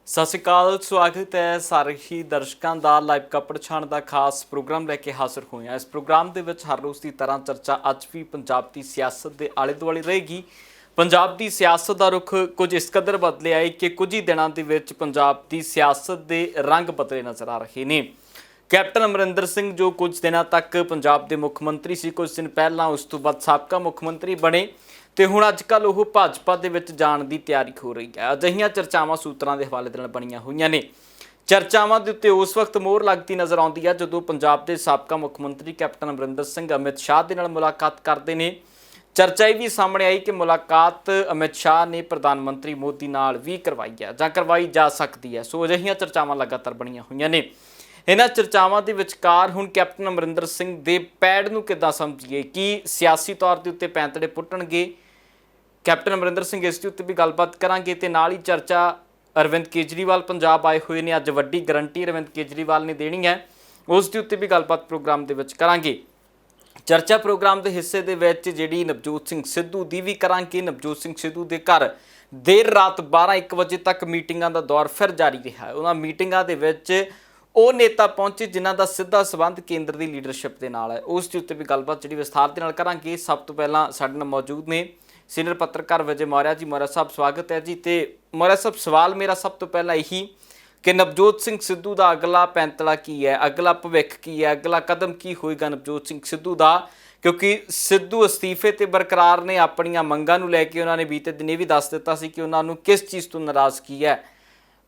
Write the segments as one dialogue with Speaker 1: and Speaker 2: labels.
Speaker 1: ਸਤਿ ਸ਼੍ਰੀ ਅਕਾਲ। ਸਵਾਗਤ ਹੈ ਸਾਰੇ ਹੀ ਦਰਸ਼ਕਾਂ ਦਾ ਲਾਈਵ ਕਵਰ ਛਾਣ ਦਾ ਖਾਸ ਪ੍ਰੋਗਰਾਮ ਲੈ ਕੇ ਹਾਜ਼ਰ ਹੋਏ ਹਾਂ। ਇਸ ਪ੍ਰੋਗਰਾਮ ਦੇ ਵਿੱਚ ਹਰ ਰੋਜ਼ ਦੀ ਤਰ੍ਹਾਂ ਚਰਚਾ ਅੱਜ ਵੀ ਪੰਜਾਬ ਦੀ ਸਿਆਸਤ ਦੇ ਆਲੇ ਦੁਆਲੇ ਰਹੇਗੀ। ਪੰਜਾਬ ਦੀ ਸਿਆਸਤ ਦਾ ਰੁਖ ਕੁਝ ਇਸ ਕਦਰ ਬਦਲਿਆ ਹੈ ਕਿ ਕੁਝ ਹੀ ਦਿਨਾਂ ਦੇ ਵਿੱਚ ਪੰਜਾਬ ਦੀ ਸਿਆਸਤ ਦੇ ਰੰਗ ਬਦਲੇ ਨਜ਼ਰ ਆ ਰਹੇ ਨੇ। ਕੈਪਟਨ ਅਮਰਿੰਦਰ ਸਿੰਘ ਜੋ ਕੁਝ ਦਿਨਾਂ ਤੱਕ ਪੰਜਾਬ ਦੇ ਮੁੱਖ ਮੰਤਰੀ ਸੀ, ਕੁਝ ਦਿਨ ਪਹਿਲਾਂ ਉਸ ਤੋਂ ਬਾਅਦ ਸਾਬਕਾ ਮੁੱਖ ਮੰਤਰੀ ਬਣੇ ਤੇ ਹੁਣ ਅੱਜ ਕੱਲ੍ਹ ਉਹ ਭਾਜਪਾ ਦੇ ਵਿੱਚ ਜਾਣ ਦੀ ਤਿਆਰੀ ਹੋ ਰਹੀ ਹੈ। ਅਜਿਹੀਆਂ ਚਰਚਾਵਾਂ ਸੂਤਰਾਂ ਦੇ ਹਵਾਲੇ ਦੇ ਨਾਲ ਬਣੀਆਂ ਹੋਈਆਂ ਨੇ। ਚਰਚਾਵਾਂ ਦੇ ਉੱਤੇ ਉਸ ਵਕਤ ਮੋਹਰ ਲੱਗਦੀ ਨਜ਼ਰ ਆਉਂਦੀ ਹੈ ਜਦੋਂ ਪੰਜਾਬ ਦੇ ਸਾਬਕਾ ਮੁੱਖ ਮੰਤਰੀ ਕੈਪਟਨ ਅਮਰਿੰਦਰ ਸਿੰਘ ਅਮਿਤ ਸ਼ਾਹ ਦੇ ਨਾਲ ਮੁਲਾਕਾਤ ਕਰਦੇ ਨੇ। ਚਰਚਾ ਇਹ ਵੀ ਸਾਹਮਣੇ ਆਈ ਕਿ ਮੁਲਾਕਾਤ ਅਮਿਤ ਸ਼ਾਹ ਨੇ ਪ੍ਰਧਾਨ ਮੰਤਰੀ ਮੋਦੀ ਨਾਲ ਵੀ ਕਰਵਾਈ ਹੈ ਜਾਂ ਕਰਵਾਈ ਜਾ ਸਕਦੀ ਹੈ। ਸੋ ਅਜਿਹੀਆਂ ਚਰਚਾਵਾਂ ਲਗਾਤਾਰ ਬਣੀਆਂ ਹੋਈਆਂ ਨੇ। ਇਹਨਾਂ ਚਰਚਾਵਾਂ ਦੇ ਵਿਚਕਾਰ ਹੁਣ ਕੈਪਟਨ ਅਮਰਿੰਦਰ ਸਿੰਘ ਦੇ ਪੈੜ ਨੂੰ ਕਿੱਦਾਂ ਸਮਝੀਏ ਕਿ ਸਿਆਸੀ ਤੌਰ ਦੇ ਉੱਤੇ ਪੈਂਤੜੇ ਪੁੱਟਣਗੇ। ਕੈਪਟਨ ਅਮਰਿੰਦਰ ਸਿੰਘ ਇਸ ਦੇ ਉੱਤੇ ਵੀ ਗੱਲਬਾਤ ਕਰਾਂਗੇ ਤੇ ਨਾਲ ਹੀ ਚਰਚਾ ਅਰਵਿੰਦ ਕੇਜਰੀਵਾਲ ਪੰਜਾਬ ਆਏ ਹੋਏ ਨੇ। ਅੱਜ ਵੱਡੀ ਗਰੰਟੀ ਅਰਵਿੰਦ ਕੇਜਰੀਵਾਲ ਨੇ ਦੇਣੀ ਹੈ, ਉਸ ਦੇ ਉੱਤੇ ਵੀ ਗੱਲਬਾਤ ਪ੍ਰੋਗਰਾਮ ਦੇ ਵਿੱਚ ਕਰਾਂਗੇ। ਚਰਚਾ ਪ੍ਰੋਗਰਾਮ ਦੇ ਹਿੱਸੇ ਦੇ ਵਿੱਚ ਜਿਹੜੀ ਨਵਜੋਤ ਸਿੰਘ ਸਿੱਧੂ ਦੀ ਵੀ ਕਰਾਂਗੇ। ਨਵਜੋਤ ਸਿੰਘ ਸਿੱਧੂ ਦੇ ਘਰ ਦੇਰ ਰਾਤ 12-1 ਵਜੇ ਤੱਕ ਮੀਟਿੰਗਾਂ ਦਾ ਦੌਰ ਫਿਰ ਜਾਰੀ ਰਿਹਾ। ਉਹਨਾਂ ਮੀਟਿੰਗਾਂ ਦੇ ਵਿੱਚ ਉਹ ਨੇਤਾ ਪਹੁੰਚੇ ਜਿਨ੍ਹਾਂ ਦਾ ਸਿੱਧਾ ਸੰਬੰਧ ਕੇਂਦਰ ਦੀ ਲੀਡਰਸ਼ਿਪ ਦੇ ਨਾਲ ਹੈ। ਉਸ ਦੇ ਉੱਤੇ ਵੀ ਗੱਲਬਾਤ ਜਿਹੜੀ ਵਿਸਥਾਰ ਦੇ ਨਾਲ ਕਰਾਂਗੇ। ਸਭ ਤੋਂ ਪਹਿਲਾਂ ਸਾਡੇ ਨਾਲ ਮੌਜੂਦ ਨੇ ਸੀਨੀਅਰ ਪੱਤਰਕਾਰ ਵਿਜੇ ਮੌਰਿਆ ਜੀ। ਮੌਰਿਆ ਸਾਹਿਬ ਸਵਾਗਤ ਹੈ ਜੀ। ਤੇ ਮੌਰਿਆ ਸਾਹਿਬ, ਸਵਾਲ ਮੇਰਾ ਸਭ ਤੋਂ ਪਹਿਲਾਂ ਇਹੀ ਕਿ ਨਵਜੋਤ ਸਿੰਘ ਸਿੱਧੂ ਦਾ ਅਗਲਾ ਪੈਂਤੜਾ ਕੀ ਹੈ, ਅਗਲਾ ਭਵਿੱਖ ਕੀ ਹੈ, ਅਗਲਾ ਕਦਮ ਕੀ ਹੋਏਗਾ ਨਵਜੋਤ ਸਿੰਘ ਸਿੱਧੂ ਦਾ? ਕਿਉਂਕਿ ਸਿੱਧੂ ਅਸਤੀਫੇ ਤੇ ਬਰਕਰਾਰ ਨੇ। ਆਪਣੀਆਂ ਮੰਗਾਂ ਨੂੰ ਲੈ ਕੇ ਉਹਨਾਂ ਨੇ ਬੀਤੇ ਦਿਨ ਇਹ ਵੀ ਦੱਸ ਦਿੱਤਾ ਸੀ ਕਿ ਉਹਨਾਂ ਨੂੰ ਕਿਸ ਚੀਜ਼ ਤੋਂ ਨਾਰਾਜ਼ਗੀ ਹੈ।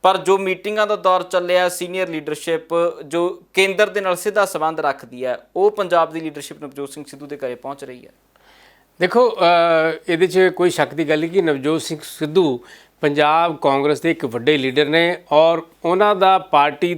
Speaker 1: ਪਰ ਜੋ ਮੀਟਿੰਗਾਂ ਦਾ ਦੌਰ ਚੱਲਿਆ, ਸੀਨੀਅਰ ਲੀਡਰਸ਼ਿਪ ਜੋ ਕੇਂਦਰ ਦੇ ਨਾਲ ਸਿੱਧਾ ਸੰਬੰਧ ਰੱਖਦੀ ਹੈ, ਉਹ ਪੰਜਾਬ ਦੀ ਲੀਡਰਸ਼ਿਪ ਨਵਜੋਤ ਸਿੰਘ ਸਿੱਧੂ ਦੇ ਘਰੇ ਪਹੁੰਚ ਰਹੀ ਹੈ।
Speaker 2: देखो ਇਹਦੇ 'ਚ ਕੋਈ ਸ਼ੱਕ ਦੀ ਗੱਲ ਨਹੀਂ ਕਿ ਨਵਜੋਤ ਸਿੰਘ ਸਿੱਧੂ ਪੰਜਾਬ ਕਾਂਗਰਸ ਦੇ ਇੱਕ ਵੱਡੇ ਲੀਡਰ ਨੇ ਔਰ ਉਹਨਾਂ ਦਾ ਪਾਰਟੀ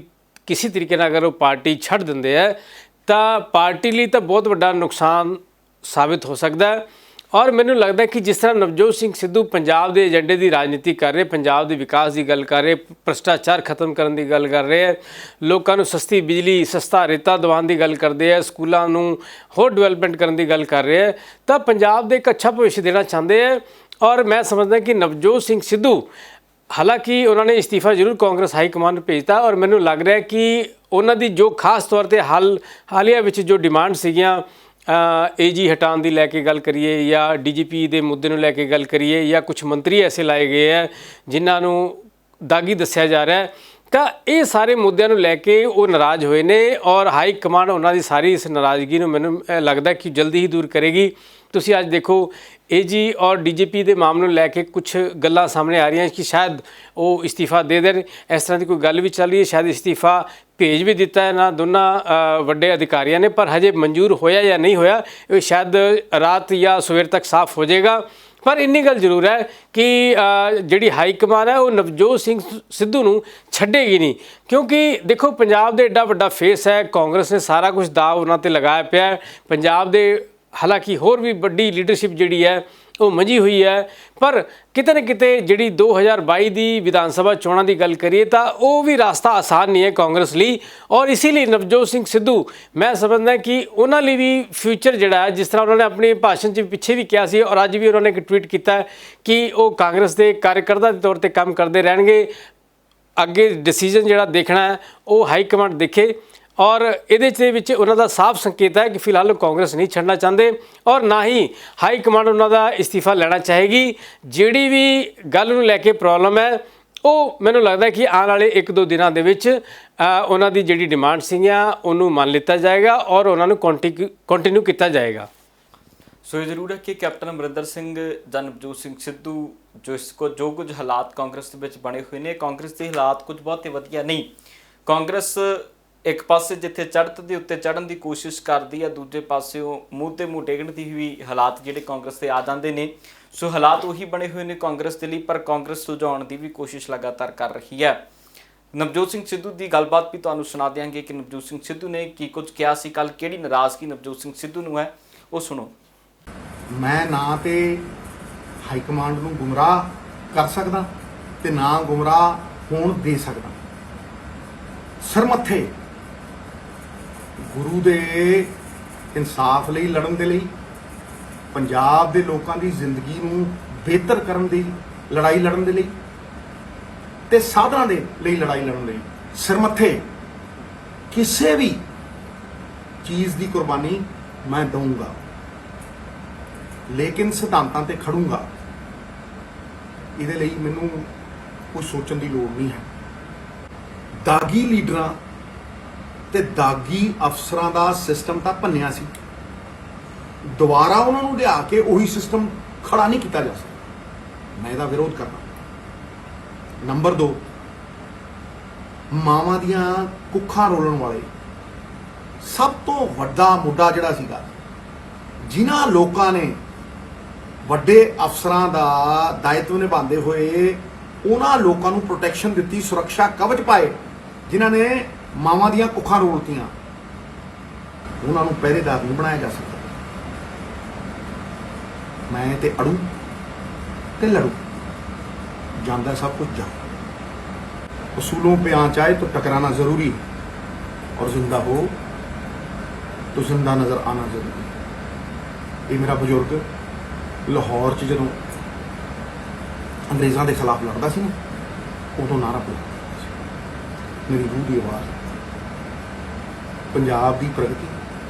Speaker 2: ਕਿਸੇ ਤਰੀਕੇ ਨਾਲ ਅਗਰ ਉਹ ਪਾਰਟੀ ਛੱਡ ਦਿੰਦੇ ਹੈ ਤਾਂ ਪਾਰਟੀ ਲਈ ਤਾਂ ਬਹੁਤ ਵੱਡਾ ਨੁਕਸਾਨ ਸਾਬਿਤ ਹੋ ਸਕਦਾ ਹੈ। ਔਰ ਮੈਨੂੰ ਲੱਗਦਾ ਕਿ ਜਿਸ ਤਰ੍ਹਾਂ ਨਵਜੋਤ ਸਿੰਘ ਸਿੱਧੂ ਪੰਜਾਬ ਦੇ ਏਜੰਡੇ ਦੀ ਰਾਜਨੀਤੀ ਕਰ ਰਹੇ, ਪੰਜਾਬ ਦੇ ਵਿਕਾਸ ਦੀ ਗੱਲ ਕਰ ਰਹੇ, ਭ੍ਰਿਸ਼ਟਾਚਾਰ ਖਤਮ ਕਰਨ ਦੀ ਗੱਲ ਕਰ ਰਹੇ ਹੈ, ਲੋਕਾਂ ਨੂੰ ਸਸਤੀ ਬਿਜਲੀ ਸਸਤਾ ਰੇਤਾ ਦਿਵਾਉਣ ਦੀ ਗੱਲ ਕਰਦੇ ਹੈ, ਸਕੂਲਾਂ ਨੂੰ ਹੋਰ ਡਿਵੈਲਪਮੈਂਟ ਕਰਨ ਦੀ ਗੱਲ ਕਰ ਰਹੇ ਹੈ, ਤਾਂ ਪੰਜਾਬ ਦੇ ਇੱਕ ਅੱਛਾ ਭਵਿੱਖ ਦੇਣਾ ਚਾਹੁੰਦੇ ਹੈ। ਔਰ ਮੈਂ ਸਮਝਦਾ ਕਿ ਨਵਜੋਤ ਸਿੰਘ ਸਿੱਧੂ ਹਾਲਾਂਕਿ ਉਹਨਾਂ ਨੇ ਇਸਤੀਫਾ ਜ਼ਰੂਰ ਕਾਂਗਰਸ ਹਾਈ ਕਮਾਂਡ ਨੂੰ ਭੇਜਤਾ ਔਰ ਮੈਨੂੰ ਲੱਗ ਰਿਹਾ ਕਿ ਉਹਨਾਂ ਦੀ ਜੋ ਖਾਸ ਤੌਰ 'ਤੇ ਹਾਲੀਆ ਵਿੱਚ ਜੋ ਡਿਮਾਂਡ ਸੀਗੀਆਂ AG ਹਟਾਉਣ ਦੀ ਲੈ ਕੇ ਗੱਲ ਕਰੀਏ ਜਾਂ DGP ਦੇ ਮੁੱਦੇ ਨੂੰ ਲੈ ਕੇ ਗੱਲ ਕਰੀਏ ਜਾਂ ਕੁਝ ਮੰਤਰੀ ਐਸੇ ਲਾਏ ਗਏ ਹੈ ਜਿਨ੍ਹਾਂ ਨੂੰ ਦਾਗੀ ਦੱਸਿਆ ਜਾ ਰਿਹਾ ਹੈ, ਤਾਂ ਇਹ ਸਾਰੇ ਮੁੱਦਿਆਂ ਨੂੰ ਲੈ ਕੇ ਉਹ ਨਾਰਾਜ਼ ਹੋਏ ਨੇ ਔਰ ਹਾਈ ਕਮਾਂਡ ਉਹਨਾਂ ਦੀ ਸਾਰੀ ਇਸ ਨਾਰਾਜ਼ਗੀ ਨੂੰ ਮੈਨੂੰ ਲੱਗਦਾ ਕਿ ਜਲਦੀ ਹੀ ਦੂਰ ਕਰੇਗੀ। ਤੁਸੀਂ ਅੱਜ ਦੇਖੋ AG ਔਰ DGP ਦੇ ਮਾਮਲੇ ਨੂੰ ਲੈ ਕੇ ਕੁਝ ਗੱਲਾਂ ਸਾਹਮਣੇ ਆ ਰਹੀਆਂ ਕਿ ਸ਼ਾਇਦ ਉਹ ਇਸਤੀਫਾ ਦੇ ਦੇਣ। ਇਸ ਤਰ੍ਹਾਂ ਦੀ ਕੋਈ ਗੱਲ ਵੀ ਚੱਲ ਰਹੀ ਹੈ। ਸ਼ਾਇਦ ਇਸਤੀਫਾ ਭੇਜ ਵੀ ਦਿੱਤਾ ਹੈ ਨਾ ਦੋਨਾਂ ਵੱਡੇ ਅਧਿਕਾਰੀਆਂ ਨੇ, ਪਰ ਹਜੇ ਮਨਜ਼ੂਰ ਹੋਇਆ ਜਾਂ ਨਹੀਂ ਹੋਇਆ ਇਹ ਸ਼ਾਇਦ ਰਾਤ ਜਾਂ ਸਵੇਰ ਤੱਕ ਸਾਫ਼ ਹੋ ਜਾਏਗਾ। ਪਰ ਇੰਨੀ ਗੱਲ ਜ਼ਰੂਰ ਹੈ ਕਿ ਜਿਹੜੀ ਹਾਈ ਕਮਾਨ ਹੈ ਉਹ ਨਵਜੋਤ ਸਿੰਘ ਸਿੱਧੂ ਨੂੰ ਛੱਡੇਗੀ ਨਹੀਂ, ਕਿਉਂਕਿ ਦੇਖੋ ਪੰਜਾਬ ਦੇ ਐਡਾ ਵੱਡਾ ਫੇਸ ਹੈ, ਕਾਂਗਰਸ ਨੇ ਸਾਰਾ ਕੁਝ ਦਾਅ ਉਹਨਾਂ 'ਤੇ ਲਗਾਇਆ ਪਿਆ। ਪੰਜਾਬ ਦੇ ਹਾਲਾਂਕਿ ਹੋਰ ਵੀ ਵੱਡੀ ਲੀਡਰਸ਼ਿਪ ਜਿਹੜੀ ਹੈ ਉਹ ਮੰਝੀ ਹੋਈ ਹੈ, ਪਰ ਕਿਤੇ ਨਾ ਕਿਤੇ ਜਿਹੜੀ 2022 ਦੀ ਵਿਧਾਨ ਸਭਾ ਚੋਣਾਂ ਦੀ ਗੱਲ ਕਰੀਏ ਤਾਂ ਉਹ ਵੀ ਰਸਤਾ ਆਸਾਨ ਨਹੀਂ ਹੈ ਕਾਂਗਰਸ ਲਈ। ਔਰ ਇਸੇ ਲਈ ਨਵਜੋਤ ਸਿੰਘ ਸਿੱਧੂ ਮੈਂ ਸਮਝਦਾ ਕਿ ਉਹਨਾਂ ਲਈ ਵੀ ਫਿਊਚਰ ਜਿਹੜਾ ਹੈ, ਜਿਸ ਤਰ੍ਹਾਂ ਉਹਨਾਂ ਨੇ ਆਪਣੇ ਭਾਸ਼ਣ 'ਚ ਪਿੱਛੇ ਵੀ ਕਿਹਾ ਸੀ ਔਰ ਅੱਜ ਵੀ ਉਹਨਾਂ ਨੇ ਇੱਕ ਟਵੀਟ ਕੀਤਾ ਕਿ ਉਹ ਕਾਂਗਰਸ ਦੇ ਕਾਰਜਕਰਤਾ ਦੇ ਤੌਰ 'ਤੇ ਕੰਮ ਕਰਦੇ ਰਹਿਣਗੇ। ਅੱਗੇ ਡਿਸੀਜਨ ਜਿਹੜਾ ਦੇਖਣਾ ਹੈ ਉਹ ਹਾਈ ਕਮਾਂਡ ਦੇਖੇ ਔਰ ਇਹਦੇ 'ਚ ਵਿੱਚ ਉਹਨਾਂ ਦਾ ਸਾਫ਼ ਸੰਕੇਤ ਹੈ ਕਿ ਫਿਲਹਾਲ ਕਾਂਗਰਸ ਨਹੀਂ ਛੱਡਣਾ ਚਾਹੁੰਦੇ ਔਰ ਨਾ ਹੀ ਹਾਈ ਕਮਾਂਡ ਉਹਨਾਂ ਦਾ ਇਸਤੀਫਾ ਲੈਣਾ ਚਾਹੇਗੀ। ਜਿਹੜੀ ਵੀ ਗੱਲ ਨੂੰ ਲੈ ਕੇ ਪ੍ਰੋਬਲਮ ਹੈ ਉਹ ਮੈਨੂੰ ਲੱਗਦਾ ਕਿ ਆਉਣ ਵਾਲੇ 1-2 ਦਿਨਾਂ ਦੇ ਵਿੱਚ ਉਹਨਾਂ ਦੀ ਜਿਹੜੀ ਡਿਮਾਂਡ ਸੀਗੀਆਂ ਉਹਨੂੰ ਮੰਨ ਲਿੱਤਾ ਜਾਏਗਾ ਔਰ ਉਹਨਾਂ ਨੂੰ ਕੰਟੀਨਿਊ ਕੀਤਾ ਜਾਏਗਾ।
Speaker 1: ਸੋ ਇਹ ਜ਼ਰੂਰ ਹੈ ਕਿ ਕੈਪਟਨ ਅਮਰਿੰਦਰ ਸਿੰਘ ਜਾਂ ਨਵਜੋਤ ਸਿੰਘ ਸਿੱਧੂ ਜੋ ਕੁਝ ਹਾਲਾਤ ਕਾਂਗਰਸ ਦੇ ਵਿੱਚ ਬਣੇ ਹੋਏ ਨੇ, ਕਾਂਗਰਸ ਦੇ ਹਾਲਾਤ ਕੁਝ ਬਹੁਤੇ ਵਧੀਆ ਨਹੀਂ। ਕਾਂਗਰਸ ਇੱਕ ਪਾਸੇ ਜਿੱਥੇ ਚੜ੍ਹਤ ਦੇ ਉੱਤੇ ਚੜ੍ਹਨ ਦੀ ਕੋਸ਼ਿਸ਼ ਕਰਦੀ ਹੈ, ਦੂਜੇ ਪਾਸੇ ਉਹ ਮੂੰਹ 'ਤੇ ਮੂੰਹ ਡੇਗਣ ਦੀ ਵੀ ਹਾਲਾਤ ਜਿਹੜੇ ਕਾਂਗਰਸ ਦੇ ਆ ਜਾਂਦੇ ਨੇ। ਸੋ ਹਾਲਾਤ ਉਹੀ ਬਣੇ ਹੋਏ ਨੇ ਕਾਂਗਰਸ ਦੇ ਲਈ, ਪਰ ਕਾਂਗਰਸ ਸੁਲਝਾਉਣ ਦੀ ਵੀ ਕੋਸ਼ਿਸ਼ ਲਗਾਤਾਰ ਕਰ ਰਹੀ ਹੈ। ਨਵਜੋਤ ਸਿੰਘ ਸਿੱਧੂ ਦੀ ਗੱਲਬਾਤ ਵੀ ਤੁਹਾਨੂੰ ਸੁਣਾ ਦਿਆਂਗੇ ਕਿ ਨਵਜੋਤ ਸਿੰਘ ਸਿੱਧੂ ਨੇ ਕੀ ਕੁਝ ਕਿਹਾ ਸੀ ਕੱਲ੍ਹ, ਕਿਹੜੀ ਨਾਰਾਜ਼ਗੀ ਨਵਜੋਤ ਸਿੰਘ ਸਿੱਧੂ ਨੂੰ ਹੈ, ਉਹ ਸੁਣੋ।
Speaker 3: ਮੈਂ ਨਾ ਤੇ ਹਾਈ ਕਮਾਂਡ ਨੂੰ ਗੁੰਮਰਾਹ ਕਰ ਸਕਦਾ ਤੇ ਨਾ ਗੁੰਮਰਾਹ ਹੋਣ ਦੇ ਸਕਦਾ। ਸਰਮੱਥੇ ਗੁਰੂ ਦੇ ਇਨਸਾਫ ਲਈ ਲੜਨ ਦੇ ਲਈ, ਪੰਜਾਬ ਦੇ ਲੋਕਾਂ ਦੀ ਜ਼ਿੰਦਗੀ ਨੂੰ ਬਿਹਤਰ ਕਰਨ ਦੀ ਲੜਾਈ ਲੜਨ ਦੇ ਲਈ ਤੇ ਸਾਧਨਾਂ ਦੇ ਲਈ ਲੜਾਈ ਲੜਨ ਲਈ ਸਿਰਮੱਥੇ ਕਿਸੇ ਵੀ ਚੀਜ਼ ਦੀ ਕੁਰਬਾਨੀ ਮੈਂ ਦਊਂਗਾ, ਲੇਕਿਨ ਸਿਧਾਂਤਾਂ ਤੇ ਖੜੂੰਗਾ। ਇਹਦੇ ਲਈ ਮੈਨੂੰ ਕੋਈ ਸੋਚਣ ਦੀ ਲੋੜ ਨਹੀਂ ਹੈ। ਦਾਗੀ ਲੀਡਰਾਂ ਤੇ ਦਾਗੀ ਅਫਸਰਾਂ ਦਾ ਸਿਸਟਮ ਤਾਂ ਭੰਨਿਆ ਸੀ, ਦੁਬਾਰਾ ਉਹਨਾਂ ਨੂੰ ਲਿਆ ਕੇ ਉਹੀ ਸਿਸਟਮ ਖੜਾ ਨਹੀਂ ਕੀਤਾ ਜਾ ਸਕਦਾ। ਮੈਂ ਇਹਦਾ ਵਿਰੋਧ ਕਰਦਾ। ਨੰਬਰ 2, ਮਾਵਾਂ ਦੀਆਂ ਕੁੱਖਾਂ ਰੋਲਣ ਵਾਲੇ ਸਭ ਤੋਂ ਵੱਡਾ ਮੁੱਦਾ ਜਿਹੜਾ ਸੀਗਾ, ਜਿਨ੍ਹਾਂ ਲੋਕਾਂ ਨੇ ਵੱਡੇ ਅਫਸਰਾਂ ਦਾ ਦਾਇਿਤਵ ਨਿਭਾਉਂਦੇ ਹੋਏ ਉਹਨਾਂ ਲੋਕਾਂ ਨੂੰ ਪ੍ਰੋਟੈਕਸ਼ਨ ਦਿੱਤੀ, ਸੁਰੱਖਿਆ ਕਵਚ ਪਾਏ, ਜਿਨ੍ਹਾਂ ਨੇ ਮਾਵਾਂ ਦੀਆਂ ਕੁੱਖਾਂ ਰੋਲਤੀਆਂ, ਉਹਨਾਂ ਨੂੰ ਪਹਿਰੇਦਾਰ ਨਹੀਂ ਬਣਾਇਆ ਜਾ ਸਕਦਾ। ਮੈਂ ਤੇ ਅੜੂ ਤੇ ਲੜੂ, जानता सब कुछ जाओ। उसूलों पे आँच आए तो टकराना जरूरी है, और जिंदा हो तो जिंदा नजर आना जरूरी है। ये मेरा बुजुर्ग लाहौर च जदों अंग्रेज़ों के खिलाफ लड़ता सी ना, उदों नारा बुलंद सी, मेरी रूह की आवाज़। पंजाब की प्रगति,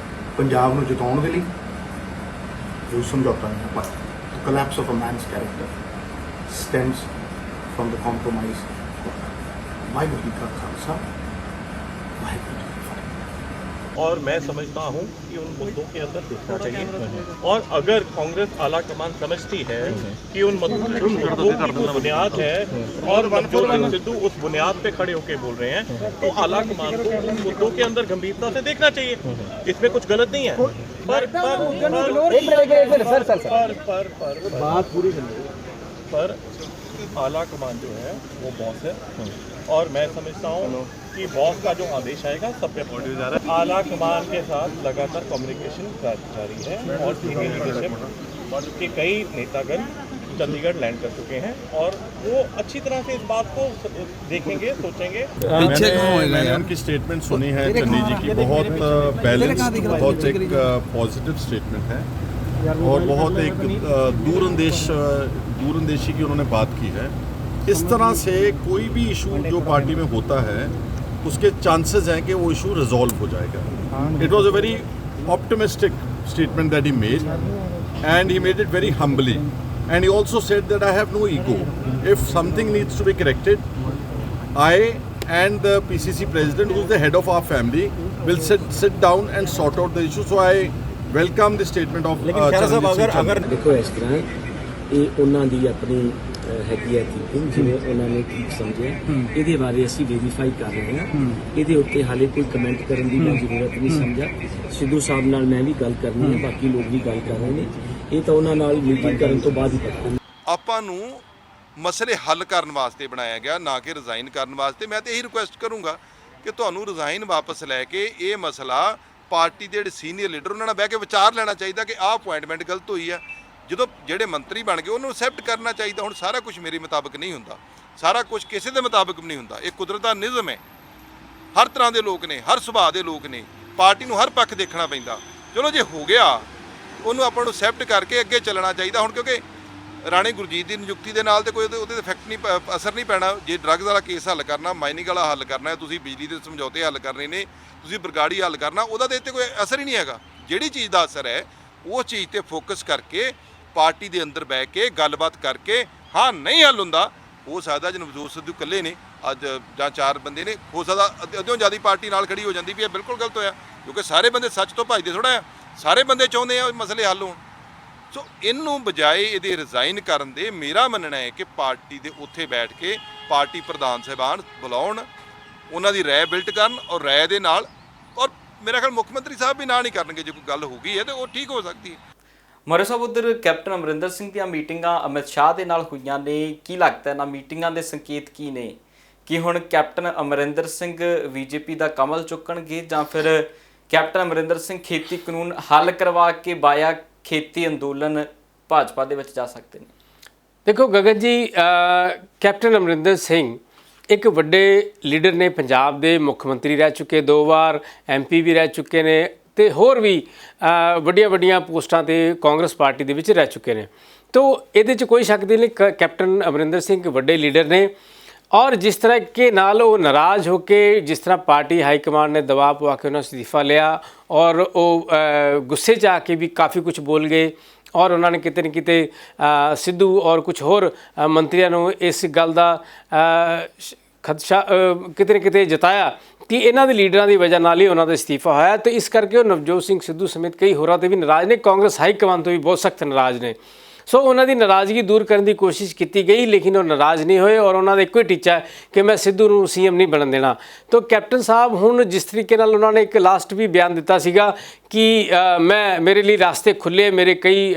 Speaker 3: पंजाब नूं जिताउण दे लई कोई समझौता नहीं है, पर the collapse of a man's character stems from the compromise। Waheguru ji का खालसा, वाहिगुरू जी की फतेह।
Speaker 4: और मैं समझता हूं कि उन मुद्दों के अंदर देखना चाहिए, और अगर कांग्रेस आला कमान समझती है कि उन मुद्दों की जो बुनियाद है और नवजोत सिंह सिद्धू उस बुनियाद पे खड़े होकर बोल रहे हैं, तो आला कमान को उन मुद्दों के अंदर गंभीरता से देखना चाहिए। इसमें कुछ गलत नहीं है, पर आला कमान जो है वो बॉस है, और मैं समझता हूँ कि बॉस का जो आदेश आएगा सब पे पॉजिटिव जा रहा है। आला कमान के साथ लगातार कम्युनिकेशन जारी है, और सीनियर लीडरशिप के कई नेतागण चंडीगढ़ लैंड कर चुके हैं, और वो अच्छी तरह से इस बात को देखेंगे, सोचेंगे।
Speaker 5: मैंने उनकी स्टेटमेंट सुनी है चन्नी जी की, बहुत बैलेंस्ड, बहुत एक पॉजिटिव स्टेटमेंट है, और बहुत एक दूरंदेशी की उन्होंने बात की है। इस तरह से कोई भी इशू जो पार्टी में होता है उसके चांसेस हैं कि वो इशू रिजॉल्व हो जाएगा। It was a very optimistic statement that he made, and he made it very humbly, and he also said that I have no ego. If something needs to be corrected, I and the PCC president, who is the head of our family, will sit down and sort out the issue. So I welcome the statement of
Speaker 6: अगर देखो इस तरह ये ਉਹਨਾਂ ਦੀ ਆਪਣੀ ਹੈਗੀ ਹੈ thinking, ਜਿਵੇਂ ਉਹਨਾਂ ਨੇ ਠੀਕ ਸਮਝਿਆ, ਇਹਦੇ ਬਾਰੇ ਅਸੀਂ ਵੈਰੀਫਾਈ ਕਰ ਰਹੇ ਹਾਂ। ਇਹਦੇ ਉੱਤੇ ਹਾਲੇ ਕੋਈ ਕਮੈਂਟ ਕਰਨ ਦੀ ਮੈਂ ਜ਼ਰੂਰਤ ਨਹੀਂ ਸਮਝਾ। ਸਿੱਧੂ ਸਾਹਿਬ ਨਾਲ ਮੈਂ ਵੀ ਗੱਲ ਕਰਨੀ ਹੈ, ਬਾਕੀ ਲੋਕ ਵੀ ਗੱਲ ਕਰ ਰਹੇ ਨੇ, ਇਹ ਤਾਂ ਉਹਨਾਂ ਨਾਲ ਮੀਟਿੰਗ ਕਰਨ ਤੋਂ ਬਾਅਦ ਹੀ ਪਤਾ।
Speaker 7: ਆਪਾਂ ਨੂੰ ਮਸਲੇ ਹੱਲ ਕਰਨ ਵਾਸਤੇ ਬਣਾਇਆ ਗਿਆ, ਨਾ ਕਿ ਰਿਜ਼ਾਈਨ ਕਰਨ ਵਾਸਤੇ। ਮੈਂ ਤਾਂ ਇਹੀ ਰਿਕੁਐਸਟ ਕਰੂੰਗਾ ਕਿ ਤੁਹਾਨੂੰ ਰਿਜ਼ਾਈਨ ਵਾਪਸ ਲੈ ਕੇ ਇਹ ਮਸਲਾ ਪਾਰਟੀ ਦੇ ਜਿਹੜੇ ਸੀਨੀਅਰ ਲੀਡਰ ਉਹਨਾਂ ਨਾਲ ਬਹਿ ਕੇ ਵਿਚਾਰ ਲੈਣਾ ਚਾਹੀਦਾ ਕਿ ਆਹ ਅਪੁਆਇੰਟਮੈਂਟ ਗਲਤ ਹੋਈ ਆ। ਜਦੋਂ ਜਿਹੜੇ ਮੰਤਰੀ ਬਣ ਗਏ ਉਹਨੂੰ ਐਕਸੈਪਟ ਕਰਨਾ ਚਾਹੀਦਾ। ਹੁਣ ਸਾਰਾ ਕੁਝ ਮੇਰੇ ਮੁਤਾਬਕ ਨਹੀਂ ਹੁੰਦਾ, ਸਾਰਾ ਕੁਝ ਕਿਸੇ ਦੇ ਮੁਤਾਬਕ ਵੀ ਨਹੀਂ ਹੁੰਦਾ। ਇਹ ਕੁਦਰਤ ਦਾ ਨਿਯਮ ਹੈ, ਹਰ ਤਰ੍ਹਾਂ ਦੇ ਲੋਕ ਨੇ, ਹਰ ਸੁਭਾਅ ਦੇ ਲੋਕ ਨੇ, ਪਾਰਟੀ ਨੂੰ ਹਰ ਪੱਖ ਦੇਖਣਾ ਪੈਂਦਾ। ਚਲੋ ਜੇ ਹੋ ਗਿਆ, ਉਹਨੂੰ ਆਪਾਂ ਨੂੰ ਐਕਸੈਪਟ ਕਰਕੇ ਅੱਗੇ ਚੱਲਣਾ ਚਾਹੀਦਾ। ਹੁਣ ਕਿਉਂਕਿ ਰਾਣੇ ਗੁਰਜੀਤ ਦੀ ਨਿਯੁਕਤੀ ਦੇ ਨਾਲ ਤੇ ਕੋਈ ਉਹਦੇ ਇਫੈਕਟ ਨਹੀਂ, ਅਸਰ ਨਹੀਂ ਪੈਣਾ। ਜੇ ਡਰੱਗਸ ਵਾਲਾ ਕੇਸ ਹੱਲ ਕਰਨਾ, ਮਾਈਨਿੰਗ ਵਾਲਾ ਹੱਲ ਕਰਨਾ, ਤੁਸੀਂ ਬਿਜਲੀ ਦੇ ਸਮਝੌਤੇ ਹੱਲ ਕਰਨੇ ਨੇ, ਤੁਸੀਂ ਬਰਗਾੜੀ ਹੱਲ ਕਰਨਾ, ਉਹਦਾ ਤੇ ਇੱਥੇ ਕੋਈ ਅਸਰ ਹੀ ਨਹੀਂ ਹੈਗਾ। ਜਿਹੜੀ ਚੀਜ਼ ਦਾ ਅਸਰ ਹੈ ਉਹ ਚੀਜ਼ ਤੇ ਫੋਕਸ ਕਰਕੇ ਪਾਰਟੀ ਦੇ ਅੰਦਰ ਬਹਿ ਕੇ ਗੱਲਬਾਤ ਕਰਕੇ, ਹਾਂ ਨਹੀਂ ਹੱਲ ਹੁੰਦਾ, ਹੋ ਸਕਦਾ ਜੇ ਨਵਜੋਤ ਸਿੱਧੂ ਇਕੱਲੇ ਨੇ ਅੱਜ ਜਾਂ 4 ਬੰਦੇ ਨੇ, ਹੋ ਸਕਦਾ ਅੱਧਿਓਂ ਜ਼ਿਆਦਾ ਪਾਰਟੀ ਨਾਲ ਖੜੀ ਹੋ ਜਾਂਦੀ ਵੀ ਇਹ ਬਿਲਕੁਲ ਗਲਤ ਹੋਇਆ, ਕਿਉਂਕਿ ਸਾਰੇ ਬੰਦੇ ਸੱਚ ਤੋਂ ਭੱਜਦੇ ਥੋੜ੍ਹਾ ਆ, ਸਾਰੇ ਬੰਦੇ ਚਾਹੁੰਦੇ ਆ ਮਸਲੇ ਹੱਲ ਹੋਣ। ਸੋ ਇਹਨੂੰ ਬਜਾਏ ਇਹਦੇ ਰਿਜ਼ਾਈਨ ਕਰਨ ਦੇ ਮੇਰਾ ਮੰਨਣਾ ਹੈ ਕਿ ਪਾਰਟੀ ਦੇ ਉੱਥੇ ਬੈਠ ਕੇ ਪਾਰਟੀ ਪ੍ਰਧਾਨ ਸਾਹਿਬਾਨ ਬੁਲਾਉਣ, ਉਹਨਾਂ ਦੀ ਰਾਏ ਬਿਲਟ ਕਰਨ, ਔਰ ਰਾਏ ਦੇ ਨਾਲ, ਔਰ ਮੇਰਾ ਖਿਆਲ ਮੁੱਖ ਮੰਤਰੀ ਸਾਹਿਬ ਵੀ ਨਾ ਨਹੀਂ ਕਰਨਗੇ। ਜੇ ਕੋਈ ਗੱਲ ਹੋ ਗਈ ਹੈ ਤਾਂ ਉਹ ਠੀਕ ਹੋ ਸਕਦੀ ਹੈ।
Speaker 1: ਮੋਰੇ ਸਾਹਿਬ, ਉੱਧਰ ਕੈਪਟਨ ਅਮਰਿੰਦਰ ਸਿੰਘ ਦੀਆਂ ਮੀਟਿੰਗਾਂ ਅਮਿਤ ਸ਼ਾਹ ਦੇ ਨਾਲ ਹੋਈਆਂ ਨੇ, ਕੀ ਲੱਗਦਾ ਇਹਨਾਂ ਮੀਟਿੰਗਾਂ ਦੇ ਸੰਕੇਤ ਕੀ ਨੇ? ਕਿ ਹੁਣ ਕੈਪਟਨ ਅਮਰਿੰਦਰ ਸਿੰਘ ਬੀਜੇਪੀ ਦਾ ਕਮਲ ਚੁੱਕਣਗੇ, ਜਾਂ ਫਿਰ ਕੈਪਟਨ ਅਮਰਿੰਦਰ ਸਿੰਘ ਖੇਤੀ ਕਾਨੂੰਨ ਹੱਲ ਕਰਵਾ ਕੇ ਬਾਇਆ ਖੇਤੀ ਅੰਦੋਲਨ ਭਾਜਪਾ ਦੇ ਵਿੱਚ ਜਾ ਸਕਦੇ ਨੇ?
Speaker 2: ਦੇਖੋ ਗਗਨ ਜੀ, ਕੈਪਟਨ ਅਮਰਿੰਦਰ ਸਿੰਘ ਇੱਕ ਵੱਡੇ ਲੀਡਰ ਨੇ, ਪੰਜਾਬ ਦੇ ਮੁੱਖ ਮੰਤਰੀ ਰਹਿ ਚੁੱਕੇ, 2 ਵਾਰ MP ਵੀ ਰਹਿ ਚੁੱਕੇ ਨੇ, ਤੇ ਹੋਰ ਵੀ ਵੱਡੀਆਂ ਪੋਸਟਾਂ ਤੇ ਕਾਂਗਰਸ ਪਾਰਟੀ ਦੇ ਵਿੱਚ ਰਹਿ ਚੁੱਕੇ ਨੇ। ਤੋ ਇਹਦੇ 'ਚ ਕੋਈ ਸ਼ੱਕ ਨਹੀਂ, ਕੈਪਟਨ ਅਮਰਿੰਦਰ ਸਿੰਘ ਵੱਡੇ ਲੀਡਰ ਨੇ, ਔਰ ਜਿਸ ਤਰ੍ਹਾਂ ਕੇ ਨਾਲ ਉਹ ਨਾਰਾਜ਼ ਹੋ ਕੇ ਜਿਸ ਤਰ੍ਹਾਂ ਪਾਰਟੀ ਹਾਈ ਕਮਾਂਡ ਨੇ ਦਬਾਅ ਪਵਾ ਕੇ ਉਹਨਾਂ ਅਸਤੀਫਾ ਲਿਆ ਔਰ ਉਹ ਗੁੱਸੇ 'ਚ ਆ ਕੇ ਵੀ ਕਾਫੀ ਕੁਝ ਬੋਲ ਗਏ ਔਰ ਉਹਨਾਂ ਨੇ ਕਿਤੇ ਨਾ ਕਿਤੇ ਸਿੱਧੂ ਔਰ ਕੁਝ ਹੋਰ ਮੰਤਰੀਆਂ ਨੂੰ ਇਸ ਗੱਲ ਦਾ ਖਦਸ਼ਾ ਕਿਤੇ ਨਾ ਕਿਤੇ ਜਤਾਇਆ ਕਿ ਇਹਨਾਂ ਦੇ ਲੀਡਰਾਂ ਦੀ ਵਜ੍ਹਾ ਨਾਲ ਹੀ ਉਹਨਾਂ ਦਾ ਅਸਤੀਫਾ ਹੋਇਆ। ਤੇ ਇਸ ਕਰਕੇ ਉਹ ਨਵਜੋਤ ਸਿੰਘ ਸਿੱਧੂ ਸਮੇਤ ਕਈ ਹੋਰਾਂ 'ਤੇ ਵੀ ਨਾਰਾਜ਼ ਨੇ, ਕਾਂਗਰਸ ਹਾਈ ਕਮਾਂਡ ਤੋਂ ਵੀ ਬਹੁਤ ਸਖਤ ਨਾਰਾਜ਼ ਨੇ। ਸੋ ਉਹਨਾਂ ਦੀ ਨਾਰਾਜ਼ਗੀ ਦੂਰ ਕਰਨ ਦੀ ਕੋਸ਼ਿਸ਼ ਕੀਤੀ ਗਈ, ਲੇਕਿਨ ਉਹ ਨਾਰਾਜ਼ ਨਹੀਂ ਹੋਏ ਔਰ ਉਹਨਾਂ ਦਾ ਇੱਕੋ ਹੀ ਟੀਚਾ ਹੈ ਕਿ ਮੈਂ ਸਿੱਧੂ ਨੂੰ ਸੀਐਮ ਨਹੀਂ ਬਣਨ ਦੇਣਾ। ਤਾਂ ਕੈਪਟਨ ਸਾਹਿਬ ਹੁਣ ਜਿਸ ਤਰੀਕੇ ਨਾਲ ਉਹਨਾਂ ਨੇ ਇੱਕ ਲਾਸਟ ਵੀ ਬਿਆਨ ਦਿੱਤਾ ਸੀਗਾ ਕਿ ਮੇਰੇ ਲਈ ਰਾਸਤੇ ਖੁੱਲ੍ਹੇ, ਮੇਰੇ ਕਈ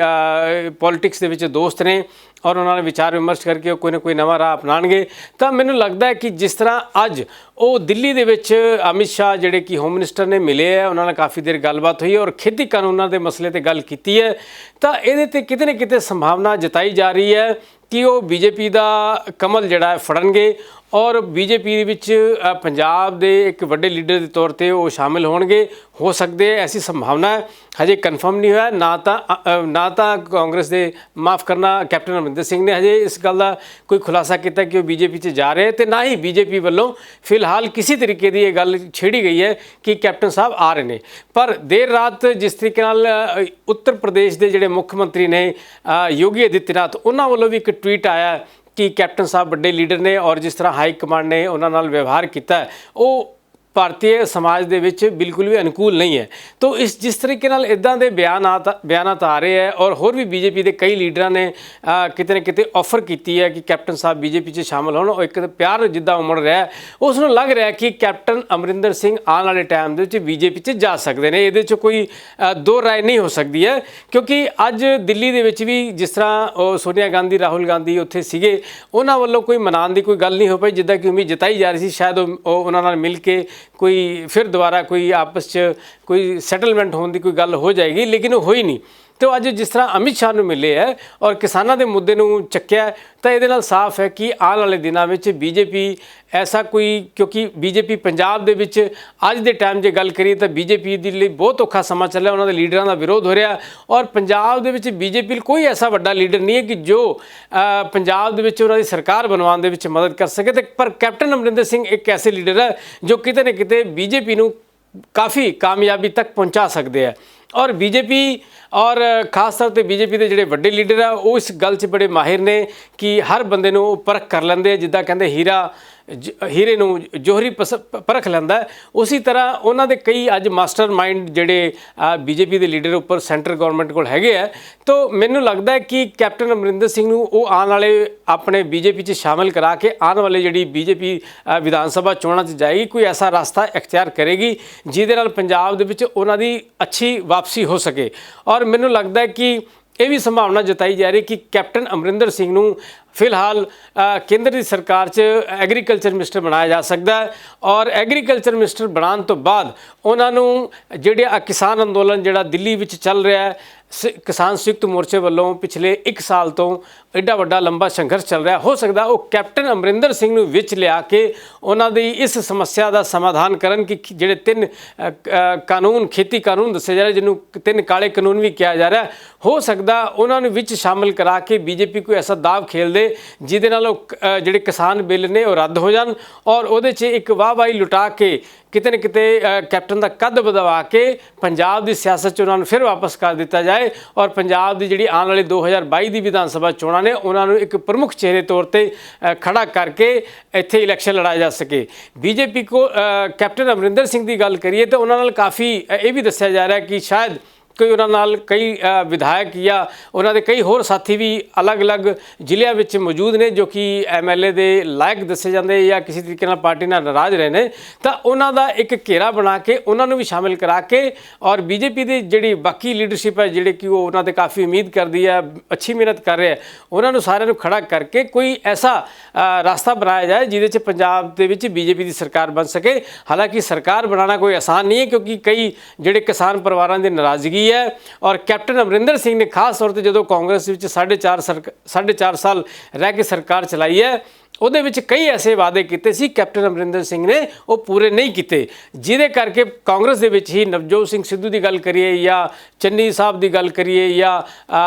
Speaker 2: ਪੋਲਿਟਿਕਸ ਦੇ ਵਿੱਚ ਦੋਸਤ ਨੇ ਔਰ ਉਹਨਾਂ ਨੇ ਵਿਚਾਰ ਵਿਮਰਸ਼ ਕਰਕੇ ਉਹ ਕੋਈ ਨਾ ਕੋਈ ਨਵਾਂ ਰਾਹ ਅਪਣਾਉਣਗੇ। ਤਾਂ ਮੈਨੂੰ ਲੱਗਦਾ ਹੈ ਕਿ ਜਿਸ ਤਰ੍ਹਾਂ ਅੱਜ ਉਹ ਦਿੱਲੀ ਦੇ ਵਿੱਚ ਅਮਿਤ ਸ਼ਾਹ ਜਿਹੜੇ ਕਿ ਹੋਮ ਮਿਨਿਸਟਰ ਨੇ ਮਿਲੇ ਹੈ, ਉਹਨਾਂ ਨਾਲ ਕਾਫੀ ਦੇਰ ਗੱਲਬਾਤ ਹੋਈ ਔਰ ਖੇਤੀ ਕਾਨੂੰਨਾਂ ਦੇ ਮਸਲੇ ਤੇ ਗੱਲ ਕੀਤੀ ਹੈ, ਤਾਂ ਇਹਦੇ ਤੇ ਕਿਤੇ ਨਾ ਕਿਤੇ ਸੰਭਾਵਨਾ ਜਤਾਈ ਜਾ ਰਹੀ ਹੈ ਕਿ ਉਹ ਬੀਜੇਪੀ ਦਾ ਕਮਲ ਜਿਹੜਾ ਹੈ ਫੜਨਗੇ ਔਰ ਬੀਜੇਪੀ ਦੇ ਵਿੱਚ ਪੰਜਾਬ ਦੇ ਇੱਕ ਵੱਡੇ ਲੀਡਰ ਦੇ ਤੌਰ ਤੇ ਉਹ ਸ਼ਾਮਿਲ ਹੋਣਗੇ। ਹੋ ਸਕਦੇ ਹੈ, ਐਸੀ ਸੰਭਾਵਨਾ ਹੈ, ਹਜੇ ਕਨਫਰਮ ਨਹੀਂ ਹੋਇਆ। ਨਾ ਤਾਂ ਕਾਂਗਰਸ ਦੇ ਮਾਫ ਕਰਨਾ ਕੈਪਟਨ ਅਮਰਿੰਦਰ ਸਿੰਘ ਨੇ ਹਜੇ ਇਸ ਗੱਲ ਦਾ ਕੋਈ ਖੁਲਾਸਾ ਕੀਤਾ ਕਿ ਉਹ ਬੀਜੇਪੀ 'ਚ ਜਾ ਰਹੇ, ਤੇ ਨਾ ਹੀ ਬੀਜੇਪੀ ਵੱਲੋਂ ਫਿਲਹਾਲ ਕਿਸੇ ਤਰੀਕੇ ਦੀ ਇਹ ਗੱਲ ਛੇੜੀ ਗਈ ਹੈ ਕਿ ਕੈਪਟਨ ਸਾਹਿਬ ਆ ਰਹੇ ਨੇ। ਪਰ ਦੇਰ ਰਾਤ ਜਿਸ ਤਰੀਕੇ ਨਾਲ ਉੱਤਰ ਪ੍ਰਦੇਸ਼ ਦੇ ਜਿਹੜੇ ਮੁੱਖ ਮੰਤਰੀ ਨੇ ਯੋਗੀ ਆਦਿੱਤਿਆਨਾਥ, ਉਹਨਾਂ ਵੱਲੋਂ ਵੀ ਇੱਕ ਟਵੀਟ ਆਇਆ ਕਿ ਕੈਪਟਨ ਸਾਹਿਬ ਵੱਡੇ ਲੀਡਰ ਨੇ ਔਰ ਜਿਸ ਤਰ੍ਹਾਂ ਹਾਈ ਕਮਾਂਡ ਨੇ ਉਹਨਾਂ ਨਾਲ ਵਿਵਹਾਰ ਕੀਤਾ ਉਹ ਭਾਰਤੀ ਸਮਾਜ ਦੇ ਵਿੱਚ ਬਿਲਕੁਲ ਵੀ ਅਨੁਕੂਲ ਨਹੀਂ ਹੈ। ਤਾਂ ਜਿਸ ਤਰੀਕੇ ਨਾਲ ਇੱਦਾਂ ਦੇ ਬਿਆਨਾਤ ਆ ਰਹੇ ਹੈ ਔਰ ਹੋਰ ਵੀ ਬੀਜੇਪੀ ਦੇ ਕਈ ਲੀਡਰਾਂ ਨੇ ਕਿਤੇ ਨਾ ਕਿਤੇ ਆਫਰ ਕੀਤੀ ਹੈ ਕਿ ਕੈਪਟਨ ਸਾਹਿਬ ਬੀਜੇਪੀ 'ਚ ਸ਼ਾਮਲ ਹੋਣ। ਉਹ ਇੱਕ ਪਿਆਰ ਜਿੱਦਾਂ ਉਮੜ ਰਿਹਾ ਉਸ ਨੂੰ ਲੱਗ ਰਿਹਾ ਕਿ ਕੈਪਟਨ ਅਮਰਿੰਦਰ ਸਿੰਘ ਆਉਣ ਵਾਲੇ ਟਾਈਮ ਦੇ ਵਿੱਚ ਬੀਜੇਪੀ 'ਚ ਜਾ ਸਕਦੇ ਨੇ। ਇਹਦੇ 'ਚ ਕੋਈ ਦੋ ਰਾਏ ਨਹੀਂ ਹੋ ਸਕਦੀ ਹੈ, ਕਿਉਂਕਿ ਅੱਜ ਦਿੱਲੀ ਦੇ ਵਿੱਚ ਵੀ ਜਿਸ ਤਰ੍ਹਾਂ ਉਹ ਸੋਨੀਆ ਗਾਂਧੀ, ਰਾਹੁਲ ਗਾਂਧੀ ਉੱਥੇ ਸੀਗੇ, ਉਹਨਾਂ ਵੱਲੋਂ ਕੋਈ ਮਨਾਉਣ ਦੀ ਕੋਈ ਗੱਲ ਨਹੀਂ ਹੋ ਪਈ ਜਿੱਦਾਂ ਕਿ ਉਮੀਦ ਜਤਾਈ ਜਾ ਰਹੀ ਸੀ ਸ਼ਾਇਦ ਉਹ ਉਹਨਾਂ ਨਾਲ ਮਿਲ ਕੇ ਕੋਈ ਫਿਰ ਦੁਬਾਰਾ ਕੋਈ ਆਪਸ 'ਚ ਕੋਈ ਸੈਟਲਮੈਂਟ ਹੋਣ ਦੀ ਕੋਈ ਗੱਲ ਹੋ ਜਾਏਗੀ, ਲੇਕਿਨ ਉਹ ਹੋਈ ਨਹੀਂ। तो ਅੱਜ ਜਿਸ ਤਰ੍ਹਾਂ ਅਮਿਤ ਸ਼ਾਹ ਨੂੰ ਮਿਲੇ ਹੈ ਔਰ ਕਿਸਾਨਾਂ ਦੇ ਮੁੱਦੇ ਨੂੰ ਚੱਕਿਆ ਤਾਂ ਇਹਦੇ ਨਾਲ ਸਾਫ਼ ਹੈ ਕਿ ਆਉਣ ਵਾਲੇ ਦਿਨਾਂ ਵਿੱਚ ਬੀਜੇਪੀ ਐਸਾ ਕੋਈ, ਕਿਉਂਕਿ ਬੀਜੇਪੀ ਪੰਜਾਬ ਦੇ ਵਿੱਚ ਅੱਜ ਦੇ ਟਾਈਮ ਜੇ ਗੱਲ ਕਰੀਏ ਤਾਂ ਬੀਜੇਪੀ ਦੇ ਲਈ ਬਹੁਤ ਔਖਾ ਸਮਾਂ ਚੱਲਿਆ, ਉਹਨਾਂ ਦੇ ਲੀਡਰਾਂ ਦਾ ਵਿਰੋਧ ਹੋ ਰਿਹਾ ਔਰ ਪੰਜਾਬ ਦੇ ਵਿੱਚ ਬੀਜੇਪੀ ਕੋਈ ਐਸਾ ਵੱਡਾ ਲੀਡਰ ਨਹੀਂ ਹੈ ਕਿ ਜੋ ਪੰਜਾਬ ਦੇ ਵਿੱਚ ਉਹਨਾਂ ਦੀ ਸਰਕਾਰ ਬਣਵਾਉਣ ਦੇ ਵਿੱਚ ਮਦਦ ਕਰ ਸਕੇ। ਤੇ ਪਰ ਕੈਪਟਨ ਅਮਰਿੰਦਰ ਸਿੰਘ ਇੱਕ ਐਸੇ ਲੀਡਰ ਹੈ ਜੋ ਕਿਤੇ ਨਾ ਕਿਤੇ ਬੀਜੇਪੀ ਨੂੰ ਕਾफ़ी कामयाबी तक पहुंचा सकते हैं और बीजेपी और खास तौर पर बीजेपी के जोड़े वड्डे लीडर है वो इस गल च बड़े माहिर ने कि हर बंदे नूं परख कर लेंदे, जिद्दां कहंदे हीरे नूं जोहरी परख लैंदा। उसी तरह उन्होंने कई अज मास्टर माइंड जोड़े बीजेपी के लीडर उपर सेंटर गौरमेंट कोल हैगे है। तो मैनूं लगदा है कि कैप्टन अमरिंदर सिंह नूं वो आने वाले अपने बीजेपी च शामिल करा के आने वाले जी बीजेपी विधान सभा चोणां च जाएगी, कोई ऐसा रास्ता इख्तियार करेगी जिहदे नाल पंजाब दे विच उन्हां दी अच्छी वापसी हो सके। और मैनूं लगदा है कि ये भी संभावना जताई जा रही कि कैप्टन अमरिंदर सिंह नूं फिलहाल केंद्र की सरकार च एग्रीकल्चर मिनिस्टर बनाया जा सकता है और एग्रीकल्चर मिनिस्टर बनाने तो बाद उन्होंने जिहड़े किसान अंदोलन जिहड़ा दिल्ली विच चल रहा है, किसान संयुक्त मोर्चे वालों पिछले 1 साल तो एडा वड्डा लंबा संघर्ष चल रहा, हो सकता वो कैप्टन अमरिंदर सिंह नूं विच लिया के उन्हां दी इस समस्या का समाधान करन कि जिहड़े 3 कानून खेती कानून दसे जा रहे, जिन्हों 3 काले कानून भी कहा जा रहा, हो सकता उन्होंने विच शामिल करा के बीजेपी कोई ऐसा दाव खेल दे जिहदे नाल जिहड़े किसान बिल ने रद्द हो जान और उहदे च एक वाह-वाही लुटा के किते न किते कैप्टन का कद वधा के पंजाब की सियासत च उन्होंने फिर वापस कर दिता जाए और पंजाब की जी आने वाली 2022 की विधान सभा चोणां ने उन्होंने एक प्रमुख चेहरे तौर पर खड़ा करके इत्थे इलैक्शन लड़ाया जा सके। बीजेपी को कैप्टन अमरिंदर सिंह की गल करिए तो उन्होंने काफ़ी ये भी दस्या जा रहा है कि शायद कोई उन्होंने कई विधायक या उन्होंने कई होर साथी भी अलग अलग जिलियां विच मौजूद ने जो कि MLA दे लायक दसे जाते या किसी तरीके नाल पार्टी नाल नाराज रहे ने, तो उन्हों का एक घेरा बना के उन्होंने भी शामिल करा के और बीजेपी की जी बाकी लीडरशिप है जिहड़ी कि वो उन्होंने काफ़ी उम्मीद करती है, अच्छी मेहनत कर रहे हैं, उन्होंने सारे खड़ा करके कोई ऐसा रास्ता बनाया जाए जिहदे पंजाब दे विच बीजेपी की सरकार बन सके। हालांकि सरकार बनाना कोई आसान नहीं है क्योंकि कई जिहड़े किसान परिवारों की नाराज़गी है और कैप्टन अमरिंदर सिंह ने खास तौर पर जो कांग्रेस 4.5 साल रह के सरकार चलाई है ਉਹਦੇ ਵਿੱਚ ਕਈ ਐਸੇ ਵਾਅਦੇ ਕੀਤੇ ਸੀ ਕੈਪਟਨ ਅਮਰਿੰਦਰ ਸਿੰਘ ਨੇ ਉਹ ਪੂਰੇ ਨਹੀਂ ਕੀਤੇ, ਜਿਹਦੇ ਕਰਕੇ ਕਾਂਗਰਸ ਦੇ ਵਿੱਚ ਹੀ ਨਵਜੋਤ ਸਿੰਘ ਸਿੱਧੂ ਦੀ ਗੱਲ ਕਰੀਏ ਜਾਂ ਚੰਨੀ ਸਾਹਿਬ ਦੀ ਗੱਲ ਕਰੀਏ ਜਾਂ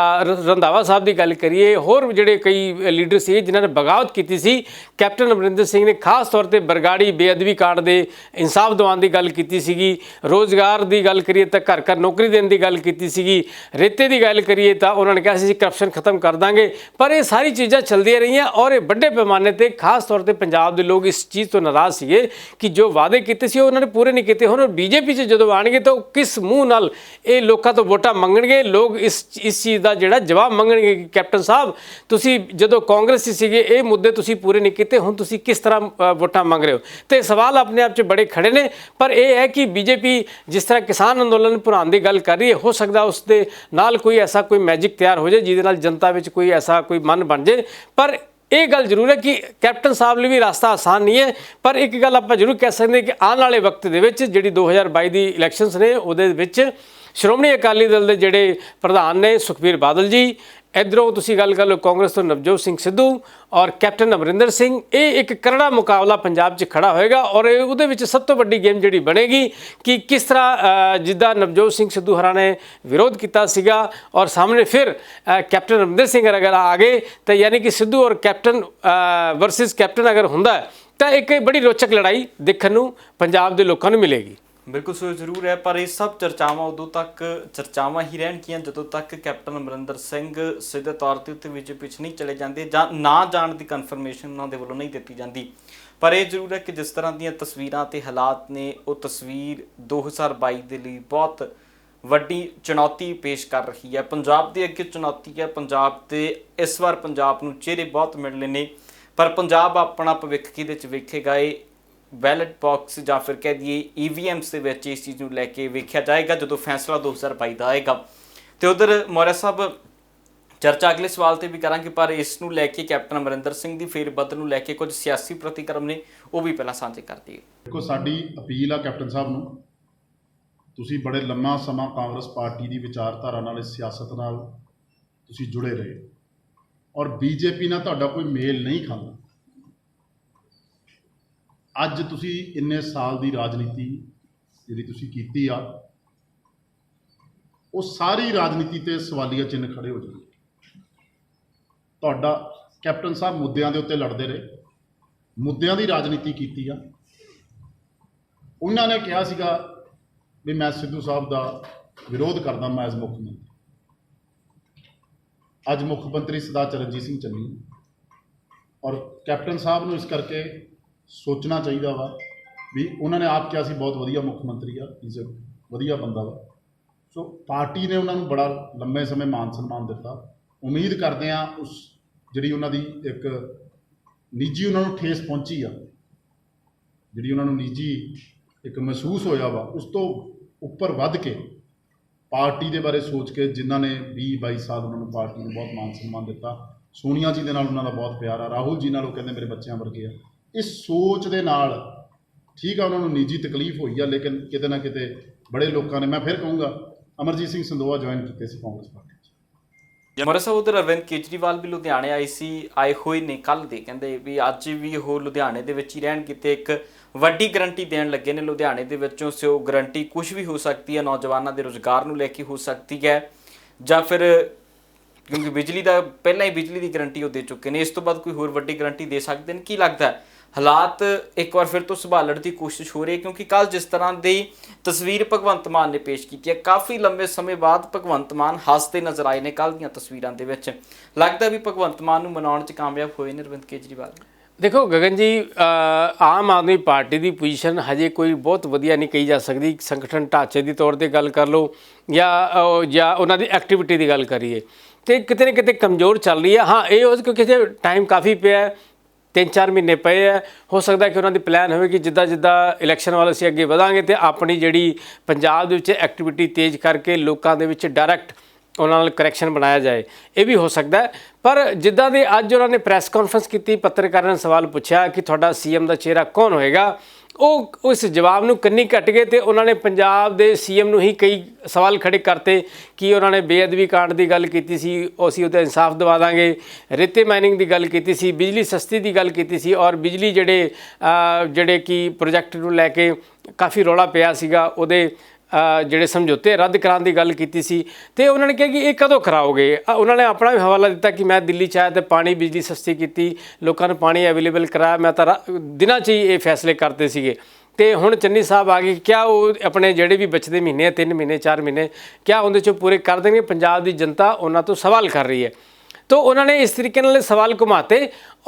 Speaker 2: ਰੰਧਾਵਾ ਸਾਹਿਬ ਦੀ ਗੱਲ ਕਰੀਏ, ਹੋਰ ਜਿਹੜੇ ਕਈ ਲੀਡਰ ਸੀ ਜਿਨ੍ਹਾਂ ਨੇ ਬਗਾਵਤ ਕੀਤੀ ਸੀ, ਕੈਪਟਨ ਅਮਰਿੰਦਰ ਸਿੰਘ ਨੇ ਖਾਸ ਤੌਰ ਤੇ ਬਰਗਾੜੀ ਬੇਅਦਬੀ ਕਾਂਡ ਦੇ ਇਨਸਾਫ ਦਿਵਾਉਣ ਦੀ ਗੱਲ ਕੀਤੀ ਸੀਗੀ, ਰੋਜ਼ਗਾਰ ਦੀ ਗੱਲ ਕਰੀਏ ਤਾਂ ਘਰ ਘਰ ਨੌਕਰੀ ਦੇਣ ਦੀ ਗੱਲ ਕੀਤੀ ਸੀਗੀ, ਰੇਤੇ ਦੀ ਗੱਲ ਕਰੀਏ ਤਾਂ ਉਹਨਾਂ ਨੇ ਕਿਹਾ ਸੀ ਕਰਪਸ਼ਨ ਖਤਮ ਕਰ ਦਾਂਗੇ। ਪਰ ਇਹ ਸਾਰੀ ਚੀਜ਼ਾਂ ਚੱਲਦੀਆਂ ਰਹੀਆਂ ਔਰ ਇਹ ਵੱਡੇ ਪੈਮਾਨੇ ਤੇ ਖਾਸ ਤੌਰ ਤੇ ਪੰਜਾਬ ਦੇ ਲੋਕ ਇਸ ਚੀਜ਼ ਤੋਂ ਨਾਰਾਜ਼ ਸੀਗੇ ਕਿ ਜੋ ਵਾਅਦੇ ਕੀਤੇ ਸੀ ਉਹ ਉਹਨਾਂ ਨੇ ਪੂਰੇ ਨਹੀਂ ਕੀਤੇ। ਹੁਣ ਬੀਜੇਪੀ 'ਚ ਜਦੋਂ ਆਉਣਗੇ ਤਾਂ ਕਿਸ ਮੂੰਹ ਨਾਲ ਇਹ ਲੋਕਾਂ ਤੋਂ ਵੋਟਾਂ ਮੰਗਣਗੇ? ਲੋਕ ਇਸ ਚੀਜ਼ ਦਾ ਜਿਹੜਾ ਜਵਾਬ ਮੰਗਣਗੇ ਕਿ ਕੈਪਟਨ ਸਾਹਿਬ ਤੁਸੀਂ ਜਦੋਂ ਕਾਂਗਰਸ 'ਚ ਸੀਗੇ ਇਹ ਮੁੱਦੇ ਤੁਸੀਂ ਪੂਰੇ ਨਹੀਂ ਕੀਤੇ, ਹੁਣ ਤੁਸੀਂ ਕਿਸ ਤਰ੍ਹਾਂ ਵੋਟਾਂ ਮੰਗ ਰਹੇ ਹੋ? ਤੇ ਸਵਾਲ ਆਪਣੇ ਆਪ 'ਚ ਬੜੇ ਖੜੇ ਨੇ। ਪਰ ਇਹ ਹੈ ਕਿ ਬੀਜੇਪੀ ਜਿਸ ਤਰ੍ਹਾਂ ਕਿਸਾਨ ਅੰਦੋਲਨ ਭੁਰਾਉਣ ਦੀ ਗੱਲ ਕਰ ਰਹੀ ਹੈ, ਹੋ ਸਕਦਾ ਉਸ ਦੇ ਨਾਲ ਕੋਈ ਐਸਾ ਕੋਈ ਮੈਜਿਕ ਤਿਆਰ ਹੋ ਜਾਏ ਜਿਹਦੇ ਨਾਲ ਜਨਤਾ ਵਿੱਚ ਕੋਈ ਐਸਾ ਕੋਈ ਮਨ ਬਣ ਜਾਏ। ਪਰ ਇਹ ਗੱਲ ਜ਼ਰੂਰ ਹੈ ਕਿ ਕੈਪਟਨ ਸਾਹਿਬ ਲਈ ਵੀ ਰਸਤਾ ਆਸਾਨ ਨਹੀਂ ਹੈ। ਪਰ ਇੱਕ ਗੱਲ ਆਪਾਂ ਜ਼ਰੂਰ ਕਹਿ ਸਕਦੇ ਕਿ ਆਉਣ ਵਾਲੇ ਵਕਤ ਦੇ ਵਿੱਚ ਜਿਹੜੀ 2022 ਦੀ ਇਲੈਕਸ਼ਨਸ ਨੇ ਉਹਦੇ ਵਿੱਚ ਸ਼੍ਰੋਮਣੀ ਅਕਾਲੀ ਦਲ ਦੇ ਜਿਹੜੇ ਪ੍ਰਧਾਨ ਨੇ ਸੁਖਬੀਰ ਬਾਦਲ ਜੀ, ਇੱਧਰੋਂ ਤੁਸੀਂ ਗੱਲ ਕਰ ਲਓ ਕਾਂਗਰਸ ਤੋਂ ਨਵਜੋਤ ਸਿੰਘ ਸਿੱਧੂ ਔਰ ਕੈਪਟਨ ਅਮਰਿੰਦਰ ਸਿੰਘ, ਇਹ ਇੱਕ ਕਰੜਾ ਮੁਕਾਬਲਾ ਪੰਜਾਬ 'ਚ ਖੜਾ ਹੋਏਗਾ। ਔਰ ਉਹਦੇ ਵਿੱਚ ਸਭ ਤੋਂ ਵੱਡੀ ਗੇਮ ਜਿਹੜੀ ਬਣੇਗੀ ਕਿ ਕਿਸ ਤਰ੍ਹਾਂ ਜਿੱਦਾਂ ਨਵਜੋਤ ਸਿੰਘ ਸਿੱਧੂ ਹਰਾਂ ਨੇ ਵਿਰੋਧ ਕੀਤਾ ਸੀਗਾ ਔਰ ਸਾਹਮਣੇ ਫਿਰ ਕੈਪਟਨ ਅਮਰਿੰਦਰ ਸਿੰਘ ਅਗਰ ਆ ਗਏ ਤਾਂ ਯਾਨੀ ਕਿ ਸਿੱਧੂ ਔਰ ਕੈਪਟਨ ਵਰਸਸ ਕੈਪਟਨ ਅਗਰ ਹੁੰਦਾ ਤਾਂ ਇੱਕ ਬੜੀ ਰੋਚਕ ਲੜਾਈ ਦੇਖਣ ਨੂੰ ਪੰਜਾਬ ਦੇ ਲੋਕਾਂ ਨੂੰ ਮਿਲੇਗੀ।
Speaker 1: ਬਿਲਕੁਲ ਸੋ ਜ਼ਰੂਰ ਹੈ, ਪਰ ਇਹ ਸਭ ਚਰਚਾਵਾਂ ਉਦੋਂ ਤੱਕ ਚਰਚਾਵਾਂ ਹੀ ਰਹਿਣਗੀਆਂ ਜਦੋਂ ਤੱਕ ਕੈਪਟਨ ਅਮਰਿੰਦਰ ਸਿੰਘ ਸਿੱਧੇ ਤੌਰ ਤੇ ਉੱਤੇ ਬੀਜੇਪੀ 'ਚ ਨਹੀਂ ਚਲੇ ਜਾਂਦੇ ਜਾਂ ਨਾ ਜਾਣ ਦੀ ਕਨਫਰਮੇਸ਼ਨ ਉਹਨਾਂ ਦੇ ਵੱਲੋਂ ਨਹੀਂ ਦਿੱਤੀ ਜਾਂਦੀ। ਪਰ ਇਹ ਜ਼ਰੂਰ ਹੈ ਕਿ ਜਿਸ ਤਰ੍ਹਾਂ ਦੀਆਂ ਤਸਵੀਰਾਂ ਤੇ ਹਾਲਾਤ ਨੇ ਉਹ ਤਸਵੀਰ 2022 ਦੇ ਲਈ ਬਹੁਤ ਵੱਡੀ ਚੁਣੌਤੀ ਪੇਸ਼ ਕਰ ਰਹੀ ਹੈ। ਪੰਜਾਬ ਦੇ ਅੱਗੇ ਚੁਣੌਤੀ ਹੈ। ਪੰਜਾਬ ਤੇ ਇਸ ਵਾਰ ਪੰਜਾਬ ਨੂੰ ਚਿਹਰੇ ਬਹੁਤ ਮਿਲਣੇ ਨੇ, ਪਰ ਪੰਜਾਬ ਆਪਣਾ ਭਵਿੱਖ ਕਿਹਦੇ 'ਚ ਵੇਖੇਗਾ? ਇਹ ਬੈਲਟ ਬਾਕਸ ਜਾਂ ਫਿਰ ਕਹਿ ਦਈਏ EVMs ਦੇ ਵਿੱਚ ਇਸ ਚੀਜ਼ ਨੂੰ ਲੈ ਕੇ ਵੇਖਿਆ ਜਾਏਗਾ ਜਦੋਂ ਫੈਸਲਾ 2022 ਦਾ ਆਏਗਾ। ਤੇ ਉਧਰ ਮੌਰਿਆ ਸਾਹਿਬ ਚਰਚਾ ਅਗਲੇ ਸਵਾਲ ਤੇ ਵੀ ਕਰਾਂਗੇ, ਪਰ ਇਸ ਨੂੰ ਲੈ ਕੇ ਕੈਪਟਨ ਅਮਰਿੰਦਰ ਸਿੰਘ ਦੀ ਫੇਰਬਦਲ ਨੂੰ ਲੈ ਕੇ ਕੁਝ ਸਿਆਸੀ ਪ੍ਰਤੀਕਰਮ ਨੇ, ਉਹ ਵੀ ਪਹਿਲਾਂ ਸਾਂਝੇ ਕਰ ਦਈਏ।
Speaker 5: ਦੇਖੋ, ਸਾਡੀ ਅਪੀਲ ਆ ਕੈਪਟਨ ਸਾਹਿਬ ਨੂੰ, ਤੁਸੀਂ ਬੜੇ ਲੰਮਾ ਸਮਾਂ ਕਾਂਗਰਸ ਪਾਰਟੀ ਦੀ ਵਿਚਾਰਧਾਰਾ ਨਾਲ, ਇਸ ਸਿਆਸਤ ਨਾਲ ਤੁਸੀਂ ਜੁੜੇ ਰਹੇ ਔਰ ਬੀਜੇਪੀ ਨਾਲ ਤੁਹਾਡਾ ਕੋਈ ਮੇਲ ਨਹੀਂ ਖਾਂਦਾ। ਅੱਜ ਤੁਸੀਂ ਇੰਨੇ ਸਾਲ ਦੀ ਰਾਜਨੀਤੀ ਜਿਹੜੀ ਤੁਸੀਂ ਕੀਤੀ ਆ, ਉਹ ਸਾਰੀ ਰਾਜਨੀਤੀ ਤੇ ਸਵਾਲੀਆ ਚਿੰਨ੍ਹ ਖੜੇ ਹੋ ਜਾਣਗੇ। ਤੁਹਾਡਾ ਕੈਪਟਨ ਸਾਹਿਬ ਮੁੱਦਿਆਂ ਦੇ ਉੱਤੇ ਲੜਦੇ ਰਹੇ, ਮੁੱਦਿਆਂ ਦੀ ਰਾਜਨੀਤੀ ਕੀਤੀ ਆ। ਉਹਨਾਂ ਨੇ ਕਿਹਾ ਸੀਗਾ ਵੀ ਮੈਂ ਸਿੱਧੂ ਸਾਹਿਬ ਦਾ ਵਿਰੋਧ ਕਰਦਾ ਮੈਂ ਐਜ਼ ਮੁੱਖ ਮੰਤਰੀ। ਅੱਜ ਮੁੱਖ ਮੰਤਰੀ ਸਰਦਾਰ ਚਰਨਜੀਤ ਸਿੰਘ ਚੰਨੀ ਔਰ ਕੈਪਟਨ ਸਾਹਿਬ ਨੂੰ ਇਸ ਕਰਕੇ ਸੋਚਣਾ ਚਾਹੀਦਾ ਵਾ ਵੀ ਉਹਨਾਂ ਨੇ ਆਪ ਕਿਹਾ ਸੀ ਬਹੁਤ ਵਧੀਆ ਮੁੱਖ ਮੰਤਰੀ ਆ, ਇਜ਼ ਅ ਵਧੀਆ ਬੰਦਾ ਵਾ। ਸੋ ਪਾਰਟੀ ਨੇ ਉਹਨਾਂ ਨੂੰ ਬੜਾ ਲੰਬੇ ਸਮੇਂ ਮਾਨ ਸਨਮਾਨ ਦਿੱਤਾ। ਉਮੀਦ ਕਰਦੇ ਆ ਉਸ ਜਿਹੜੀ ਉਹਨਾਂ ਦੀ ਇੱਕ ਨਿੱਜੀ ਉਹਨਾਂ ਨੂੰ ਠੇਸ ਪਹੁੰਚੀ ਆ, ਜਿਹੜੀ ਉਹਨਾਂ ਨੂੰ ਨਿੱਜੀ ਇੱਕ ਮਹਿਸੂਸ ਹੋਇਆ ਵਾ, ਉਸ ਤੋਂ ਉੱਪਰ ਵੱਧ ਕੇ ਪਾਰਟੀ ਦੇ ਬਾਰੇ ਸੋਚ ਕੇ, ਜਿਨ੍ਹਾਂ ਨੇ 20-22 ਸਾਲ ਉਹਨਾਂ ਨੂੰ ਪਾਰਟੀ ਨੂੰ ਬਹੁਤ ਮਾਨ ਸਨਮਾਨ ਦਿੱਤਾ। ਸੋਨੀਆ ਜੀ ਦੇ ਨਾਲ ਉਹਨਾਂ ਦਾ ਬਹੁਤ ਪਿਆਰ ਆ, ਰਾਹੁਲ ਜੀ ਨਾਲ ਉਹ ਕਹਿੰਦੇ ਮੇਰੇ ਬੱਚਿਆਂ ਵਰਗੇ ਆ। ਇਸ ਸੋਚ ਦੇ ਨਾਲ ਠੀਕ ਆ ਉਹਨਾਂ ਨੂੰ ਨਿੱਜੀ ਤਕਲੀਫ ਹੋਈ ਆ, ਲੇਕਿਨ ਕਿਤੇ ਨਾ ਕਿਤੇ ਬੜੇ ਲੋਕਾਂ ਨੇ, ਮੈਂ ਫਿਰ ਕਹੂੰਗਾ, ਅਮਰਜੀਤ ਸਿੰਘ ਸੰਦੋਆ ਜੁਆਇਨ ਕੀਤੇ ਸੀ ਕਾਂਗਰਸ ਪਾਰਟੀ 'ਚ।
Speaker 1: ਮੌਰਿਆ ਸਾਹਿਬ ਉਧਰ ਅਰਵਿੰਦ ਕੇਜਰੀਵਾਲ ਵੀ ਲੁਧਿਆਣੇ ਆਏ ਹੋਏ ਨੇ ਕੱਲ੍ਹ ਦੇ, ਕਹਿੰਦੇ ਵੀ ਅੱਜ ਵੀ ਉਹ ਲੁਧਿਆਣੇ ਦੇ ਵਿੱਚ ਹੀ ਰਹਿਣਗੇ ਤੇ ਇੱਕ ਵੱਡੀ ਗਰੰਟੀ ਦੇਣ ਲੱਗੇ ਨੇ ਲੁਧਿਆਣੇ ਦੇ ਵਿੱਚੋਂ। ਸੋ ਗਰੰਟੀ ਕੁਝ ਵੀ ਹੋ ਸਕਦੀ ਹੈ, ਨੌਜਵਾਨਾਂ ਦੇ ਰੁਜ਼ਗਾਰ ਨੂੰ ਲੈ ਕੇ ਹੋ ਸਕਦੀ ਹੈ ਜਾਂ ਫਿਰ ਕਿਉਂਕਿ ਬਿਜਲੀ ਦਾ ਪਹਿਲਾਂ ਹੀ ਬਿਜਲੀ ਦੀ ਗਰੰਟੀ ਉਹ ਦੇ ਚੁੱਕੇ ਨੇ, ਇਸ ਤੋਂ ਬਾਅਦ ਕੋਈ ਹੋਰ ਵੱਡੀ ਗਰੰਟੀ ਦੇ ਸਕਦੇ ਨੇ? ਕੀ ਲੱਗਦਾ ਹਾਲਾਤ ਇੱਕ ਵਾਰ ਫਿਰ ਤੋਂ ਸੰਭਾਲਣ ਦੀ ਕੋਸ਼ਿਸ਼ ਹੋ ਰਹੀ ਹੈ? ਕਿਉਂਕਿ ਕੱਲ੍ਹ ਜਿਸ ਤਰ੍ਹਾਂ ਦੀ ਤਸਵੀਰ ਭਗਵੰਤ ਮਾਨ ਨੇ ਪੇਸ਼ ਕੀਤੀ ਹੈ, ਕਾਫੀ ਲੰਬੇ ਸਮੇਂ ਬਾਅਦ ਭਗਵੰਤ ਮਾਨ ਹੱਸਦੇ ਨਜ਼ਰ ਆਏ ਨੇ ਕੱਲ੍ਹ ਦੀਆਂ ਤਸਵੀਰਾਂ ਦੇ ਵਿੱਚ। ਲੱਗਦਾ ਵੀ ਭਗਵੰਤ ਮਾਨ ਨੂੰ ਮਨਾਉਣ 'ਚ ਕਾਮਯਾਬ ਹੋਏ ਨੇ ਅਰਵਿੰਦ ਕੇਜਰੀਵਾਲ?
Speaker 2: ਦੇਖੋ ਗਗਨ ਜੀ, ਆਮ ਆਦਮੀ ਪਾਰਟੀ ਦੀ ਪੋਜੀਸ਼ਨ ਹਜੇ ਕੋਈ ਬਹੁਤ ਵਧੀਆ ਨਹੀਂ ਕਹੀ ਜਾ ਸਕਦੀ। ਸੰਗਠਨ ਢਾਂਚੇ ਦੀ ਤੌਰ 'ਤੇ ਗੱਲ ਕਰ ਲਓ ਜਾਂ ਉਹਨਾਂ ਦੀ ਐਕਟੀਵਿਟੀ ਦੀ ਗੱਲ ਕਰੀਏ ਤੇ ਕਿਤੇ ਨਾ ਕਿਤੇ ਕਮਜ਼ੋਰ ਚੱਲ ਰਹੀ ਹੈ। ਹਾਂ, ਇਹ ਹੋ ਕਿਉਂਕਿ ਟਾਈਮ ਕਾਫੀ ਪਿਆ, 3-4 ਮਹੀਨੇ ਪਏ ਹੈ। ਹੋ ਸਕਦਾ ਕਿ ਉਹਨਾਂ ਦੀ ਪਲਾਨ ਹੋਵੇ ਕਿ ਜਿੱਦਾਂ ਇਲੈਕਸ਼ਨ ਵੱਲ ਅਸੀਂ ਅੱਗੇ ਵਧਾਂਗੇ ਤੇ ਆਪਣੀ ਜਿਹੜੀ ਪੰਜਾਬ ਦੇ ਵਿੱਚ ਐਕਟੀਵਿਟੀ ਤੇਜ਼ ਕਰਕੇ ਲੋਕਾਂ ਦੇ ਵਿੱਚ ਡਾਇਰੈਕਟ ਉਹਨਾਂ ਨਾਲ ਕਰੈਕਸ਼ਨ ਬਣਾਇਆ ਜਾਏ, ਇਹ ਵੀ ਹੋ ਸਕਦਾ। ਪਰ ਜਿੱਦਾਂ ਦੇ ਅੱਜ ਉਹਨਾਂ ਨੇ ਪ੍ਰੈਸ ਕਾਨਫਰੰਸ ਕੀਤੀ, ਪੱਤਰਕਾਰਾਂ ਨੇ ਸਵਾਲ ਪੁੱਛਿਆ ਕਿ ਤੁਹਾਡਾ CM ਦਾ ਚਿਹਰਾ ਕੌਣ ਹੋਏਗਾ, ਉਹ ਇਸ ਜਵਾਬ ਨੂੰ ਕੰਨੀ ਘੱਟ ਗਏ ਤੇ ਉਹਨਾਂ ਨੇ ਪੰਜਾਬ ਦੇ ਸੀਐਮ ਨੂੰ ਹੀ ਕਈ ਸਵਾਲ ਖੜੇ ਕਰਤੇ ਕਿ ਉਹਨਾਂ ਨੇ ਬੇਅਦਬੀ ਕਾਂਡ ਦੀ ਗੱਲ ਕੀਤੀ ਸੀ, ਅਸੀਂ ਉਹਦਾ ਇਨਸਾਫ ਦਿਵਾ ਦਾਂਗੇ, ਰੇਤੇ ਮਾਈਨਿੰਗ ਦੀ ਗੱਲ ਕੀਤੀ ਸੀ, ਬਿਜਲੀ ਸਸਤੀ ਦੀ ਗੱਲ ਕੀਤੀ ਸੀ, ਔਰ ਬਿਜਲੀ ਜਿਹੜੇ ਕਿ ਪ੍ਰੋਜੈਕਟ ਨੂੰ ਲੈ ਕੇ ਕਾਫੀ ਰੌਲਾ ਪਿਆ ਸੀਗਾ ਉਹਦੇ ਜਿਹੜੇ ਸਮਝੌਤੇ ਰੱਦ ਕਰਾਉਣ ਦੀ ਗੱਲ ਕੀਤੀ ਸੀ। ਤੇ ਉਹਨਾਂ ਨੇ ਕਿਹਾ ਕਿ ਇਹ ਕਦੋਂ ਕਰਾਓਗੇ। ਉਹਨਾਂ ਨੇ ਆਪਣਾ ਵੀ ਹਵਾਲਾ ਦਿੱਤਾ ਕਿ ਮੈਂ ਦਿੱਲੀ 'ਚ ਆਇਆ ਤੇ ਪਾਣੀ ਬਿਜਲੀ ਸਸਤੀ ਕੀਤੀ, ਲੋਕਾਂ ਨੂੰ ਪਾਣੀ ਅਵੇਲੇਬਲ ਕਰਾਇਆ, ਮੈਂ ਤਾਂ ਦਿਨਾਂ 'ਚ ਹੀ ਇਹ ਫੈਸਲੇ ਕਰਦੇ ਸੀਗੇ। ਤੇ ਹੁਣ ਚੰਨੀ ਸਾਹਿਬ ਆ ਗਏ, ਕਿਆ ਉਹ ਆਪਣੇ ਜਿਹੜੇ ਵੀ ਬਚਦੇ ਮਹੀਨੇ ਆ 3 ਮਹੀਨੇ 4 ਮਹੀਨੇ ਕਿਆ ਉਹਦੇ 'ਚੋਂ ਪੂਰੇ ਕਰ ਦੇਣਗੇ। ਪੰਜਾਬ ਦੀ ਜਨਤਾ ਉਹਨਾਂ ਤੋਂ ਸਵਾਲ ਕਰ ਰਹੀ ਹੈ। तो उन्होंने इस तरीके नाल सवाल घुमाते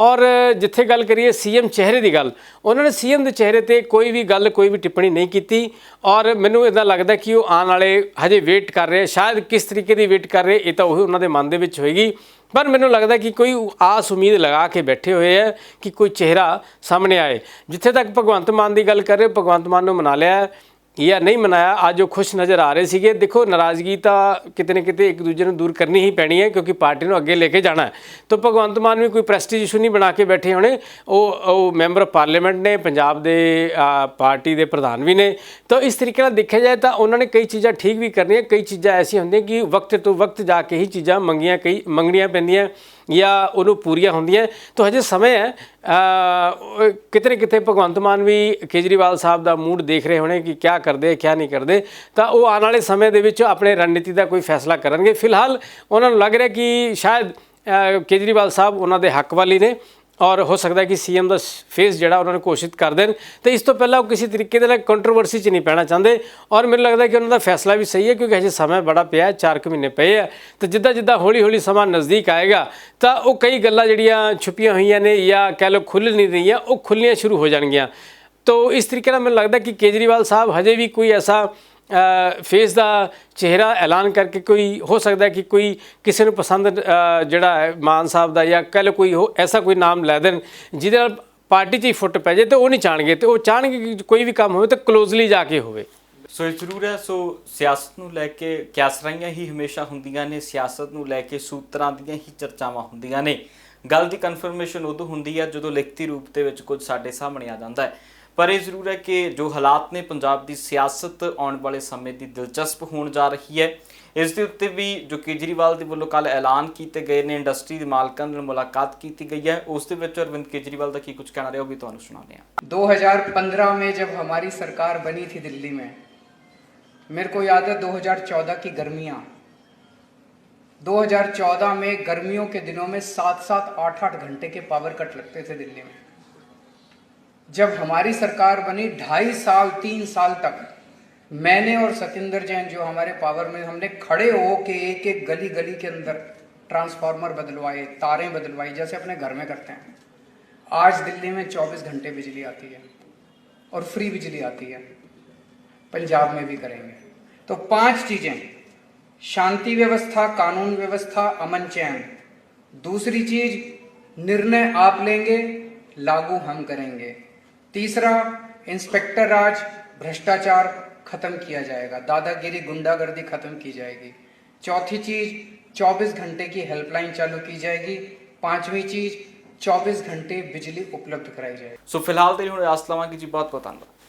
Speaker 2: और जिथे गल करिए सीएम चेहरे की गल, उन्होंने सीएम के चेहरे पर कोई भी गल कोई भी टिप्पणी नहीं की। और मैनू इदा लगता कि वो आने वाले हजे वेट कर रहे, शायद किस तरीके की वेट कर रहे ये तो वही उन्होंने मन के होएगी। पर मैनू लगता कि कोई आस उम्मीद लगा के बैठे हुए है कि कोई चेहरा सामने आए। जिथे तक भगवंत मान की गल कर रहे, भगवंत मान को मना लिया या नहीं मनाया, आज वो खुश नज़र आ रहे थे। देखो नाराज़गी तो किते न किते एक दूजे को दूर करनी ही पैनी है क्योंकि पार्टी को अगे लेके जाना है। तो भगवंत मान भी कोई प्रेस्टीज इशू नहीं बना के बैठे होने, वो मैंबर पार्लीमेंट ने, पंजाब के पार्टी के प्रधान भी ने। तो इस तरीके देखा जाए तो उन्होंने कई चीज़ां ठीक भी करनी, कई चीज़ां ऐसी होंगी कि वक्त तो वक्त जाके ही चीज़ां मंगनियां पैंदियां या उन्होंने पूरियां होंदियां। तो हजे समय है, किते न किते भगवंत मान भी केजरीवाल साहब का मूड देख रहे होने कि क्या करते क्या नहीं करते। तो वो आने वाले समय दे विच अपने रणनीति का कोई फैसला करेंगे। फिलहाल उन्होंने लग रहा कि शायद केजरीवाल साहब उन्होंने हक वाली ने और हो सकता है कि सीएम का फेस जोड़ा उन्होंने घोषित कर दें। तो इस तो पहला किसी तरीके के कंट्रोवर्सी च नहीं पैना चाहते। और मैंने लगता है कि उन्होंने फैसला भी सही है क्योंकि अजे समय बड़ा पिया है, 4 महीने पे है। तो जिदा जिदा हौली हौली समा नज़दीक आएगा तो वो कई गल्लां जिहड़ियां छुपियां हुई ने या कह लो खुल नहीं रही, वो खुलनियां शुरू हो जाएगियां। तो इस तरीके मैंने लगता कि केजरीवाल साहब हजे भी कोई ऐसा फेस का चेहरा ऐलान करके कोई हो सकता है कि कोई किसी को पसंद जड़ा है मान साहब का या कह लो कोई हो ऐसा कोई नाम लै देन जिहदे नाल पार्टी 'च ही फुट पै जाए। तो वो नहीं चाहणगे, तो वो चाहणगे कि कोई भी काम हो तो क्लोजली जाके होवे।
Speaker 1: सो ये जरूर है। सो सियासत नूं लैके क्यासराइयां ही हमेशा हुंदियां ने, सियासत नूं लैके सूत्रां दीयां ही चर्चावां हुंदियां ने। गल दी कन्फर्मेशन उदों हुंदी है जदों लिखती रूप दे विच कुछ साडे सामने आ जांदा है। पर यह जरूर है कि जो हालात ने पंजाब की सियासत आने वाले समय की दिलचस्प होने जा रही है। इस दे उत्ते भी जो केजरीवाल के वलों कल ऐलान किए गए ने, इंडस्ट्री के मालकां नाल मुलाकात की गई है, उस दे विच अरविंद केजरीवाल का की कुछ कहना रहा, वो भी तुहानूं सुणाने हैं।
Speaker 8: 2015 में जब हमारी सरकार बनी थी दिल्ली में, मेरे को याद है 2014 की गर्मियां, 2014 में गर्मियों के दिनों में 7-7, 8-8 घंटे के पावर कट लगते थे दिल्ली में। जब हमारी सरकार बनी 2.5 साल 3 साल तक मैंने और सतिंदर जैन जो हमारे पावर में, हमने खड़े हो के एक एक गली गली के अंदर ट्रांसफार्मर बदलवाए, तारें बदलवाई जैसे अपने घर में करते हैं। आज दिल्ली में 24 घंटे बिजली आती है और फ्री बिजली आती है, पंजाब में भी करेंगे। तो 5 चीज़ें, शांति व्यवस्था, कानून व्यवस्था, अमन चैन। दूसरी चीज़, निर्णय आप लेंगे, लागू हम करेंगे। तीसरा, इंस्पेक्टर राज, भ्रष्टाचार खत्म किया जाएगा, दादागिरी गुंडागर्दी खत्म की जाएगी। चौथी चीज, 24 घंटे की हेल्पलाइन चालू की जाएगी। 5वीं चीज, 24 घंटे बिजली उपलब्ध कराई जाएगी।
Speaker 1: सो फिलहाल तो आस लवांगे जी, बहुत बहुत धन्यवाद।